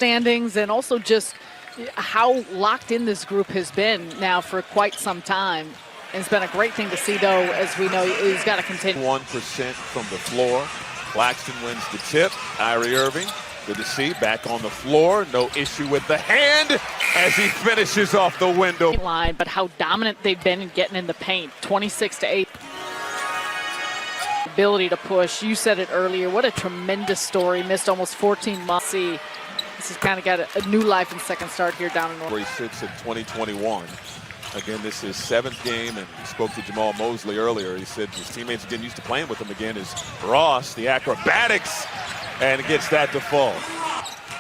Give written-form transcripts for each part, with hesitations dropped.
standings and also just how locked in this group has been now for quite some time. And it's been a great thing to see, though, as we know he's got to continue. 1% from the floor. Claxton wins the tip. Kyrie Irving, good to see, back on the floor. No issue with the hand as he finishes off the window. Line, but how dominant they've been in getting in the paint. 26-8. Ability to push. You said it earlier. What a tremendous story. Missed almost 14 months. See, this has kind of got a new life and second start here down in North. Where he sits in 2021. Again, this is 7th game, and he spoke to Jamal Mosley earlier. He said his teammates getting used to playing with him again is Ross, the acrobatics, and gets that to fall.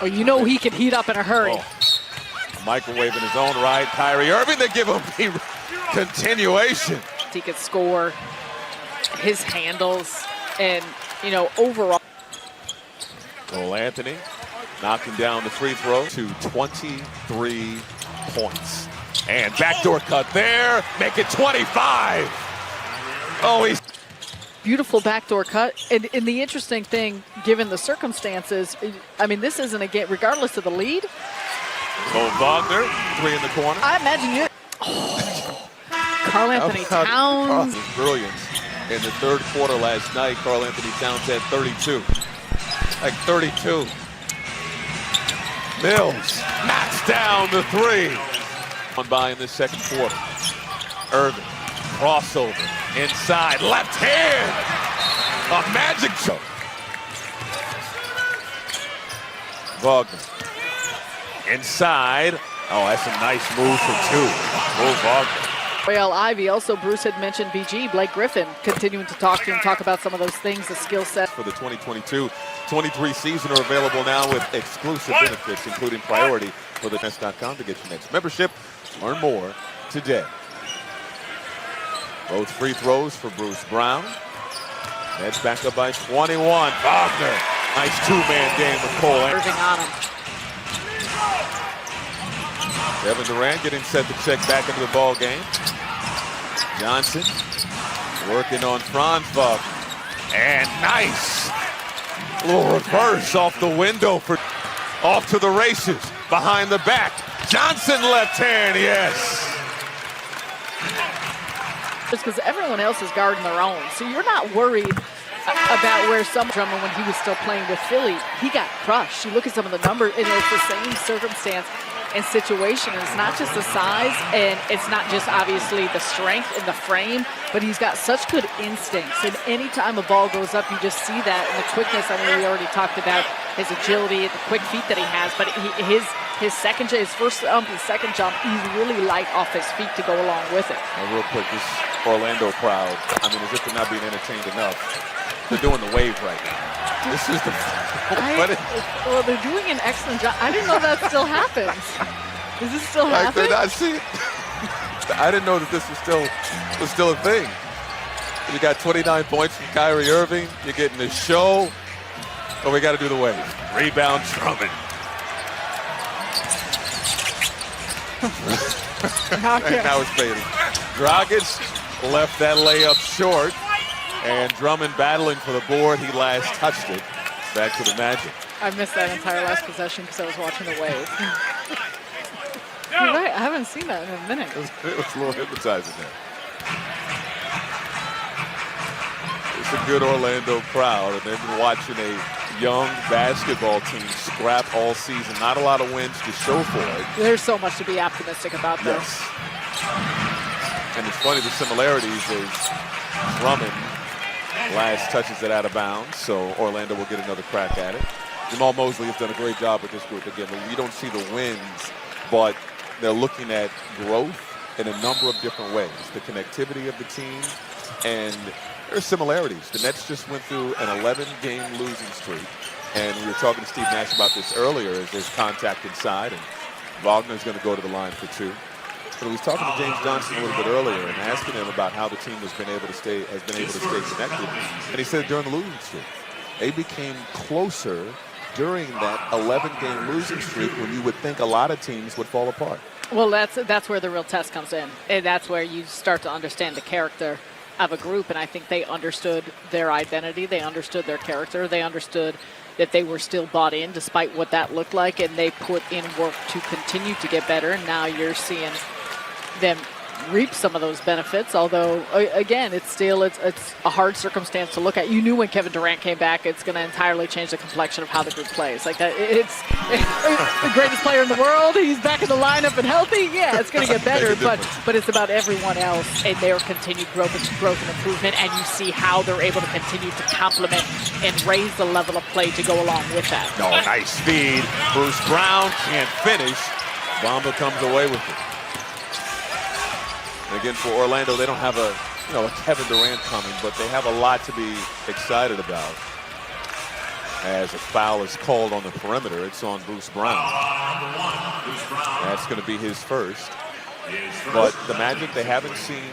Oh, you know he can heat up in a hurry. Oh, microwave in his own right. Kyrie Irving, they give him the continuation. He could score, his handles, and, you know, overall. Cole Anthony knocking down the free throw to 23 points. And backdoor cut there, make it 25. Oh, he's beautiful backdoor cut. And the interesting thing, given the circumstances, I mean, this isn't a game, regardless of the lead. Oh, Wagner, 3 in the corner. I imagine you. Oh, Karl Anthony Towns. Brilliance. In the third quarter last night, Karl Anthony Towns had 32. Like 32. Mills knocks down the 3. On by in the second quarter. Irving, crossover, inside, left hand, a magic choke. Wagner, inside. Oh, that's a nice move for 2. Oh, Wagner. Well, Ivy, also Bruce had mentioned BG, Blake Griffin, continuing to talk to him, talk about some of those things, the skill set. For the 2022-23 season are available now with exclusive benefits, including priority for the Nets.com to get your next membership. Learn more today. Both free throws for Bruce Brown. Nets back up by 21. Wagner, nice 2-man game with Cole. Irving on him. Kevin Durant getting set to check back into the ball game. Johnson working on Franz Wagner. And nice little reverse off the window for off to the races behind the back. Johnson left hand, yes. Just because everyone else is guarding their own, so you're not worried about where some Drummond, when he was still playing with Philly, he got crushed. You look at some of the numbers, and it's the same circumstance and situation. And it's not just the size, and it's not just obviously the strength and the frame, but he's got such good instincts. And anytime a ball goes up, you just see that. And the quickness, I mean, we already talked about his agility, the quick feet that he has, but his second jump, his first jump, his second jump, he's really light off his feet to go along with it. And real quick, this Orlando crowd, I mean, as if they're not being entertained enough, they're doing the wave right now. This is the... Well, they're doing an excellent job. I didn't know that still happens. Does this still happen? I didn't know that this was still a thing. You got 29 points from Kyrie Irving. You're getting the show. But we got to do the wave. Rebound, Drummond. And now it's fading. Dragic left that layup short. And Drummond battling for the board. He last touched it. Back to the Magic. I missed that entire last possession because I was watching the wave. You're right. I haven't seen that in a minute. It was a little hypnotizing there. It's a good Orlando crowd, and they've been watching a young basketball team scrap all season. Not a lot of wins to show for it. There's so much to be optimistic about, though. Yes. And it's funny, the similarities is Drummond last touches it out of bounds, so Orlando will get another crack at it. Jamal Mosley has done a great job with this group. Again, we don't see the wins, but they're looking at growth in a number of different ways. The connectivity of the team, and there are similarities. The Nets just went through an 11-game losing streak, and we were talking to Steve Nash about this earlier as there's contact inside, and Wagner's going to go to the line for 2. But we was talking to James Johnson a little bit earlier and asking him about how the team has been able to stay connected. And he said during the losing streak, they became closer during that 11-game losing streak when you would think a lot of teams would fall apart. Well, that's where the real test comes in. And that's where you start to understand the character of a group. And I think they understood their identity. They understood their character. They understood that they were still bought in despite what that looked like, and they put in work to continue to get better. And now you're seeing them reap some of those benefits, although again it's a hard circumstance to look at. You knew when Kevin Durant came back it's going to entirely change the complexion of how the group plays. Like that, it's the greatest player in the world, he's back in the lineup and healthy. Yeah, it's going to get better, but it's about everyone else and their continued growth and improvement, and you see how they're able to continue to complement and raise the level of play to go along with that. No, nice speed. Bruce Brown can't finish. Bamba comes away with it. And again, for Orlando, they don't have a Kevin Durant coming, but they have a lot to be excited about. As a foul is called on the perimeter, it's on Bruce Brown. That's going to be his first. But the Magic, they haven't seen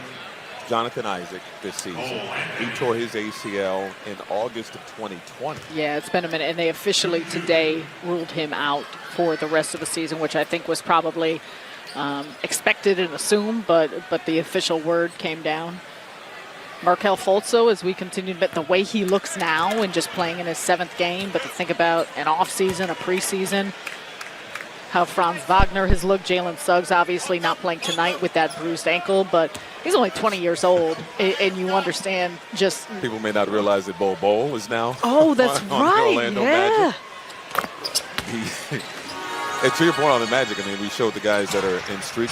Jonathan Isaac this season. He tore his ACL in August of 2020. Yeah, it's been a minute, and they officially today ruled him out for the rest of the season, which I think was probably expected and assumed, but the official word came down. Markelle Fultz, as we continue, but the way he looks now and just playing in his 7th game, but to think about an offseason, a preseason, how Franz Wagner has looked. Jalen Suggs obviously not playing tonight with that bruised ankle, but he's only 20 years old, and you understand just... People may not realize that Bol Bol is now that's on right, the Orlando yeah. Magic. And to your point on the Magic, I mean, we showed the guys that are in street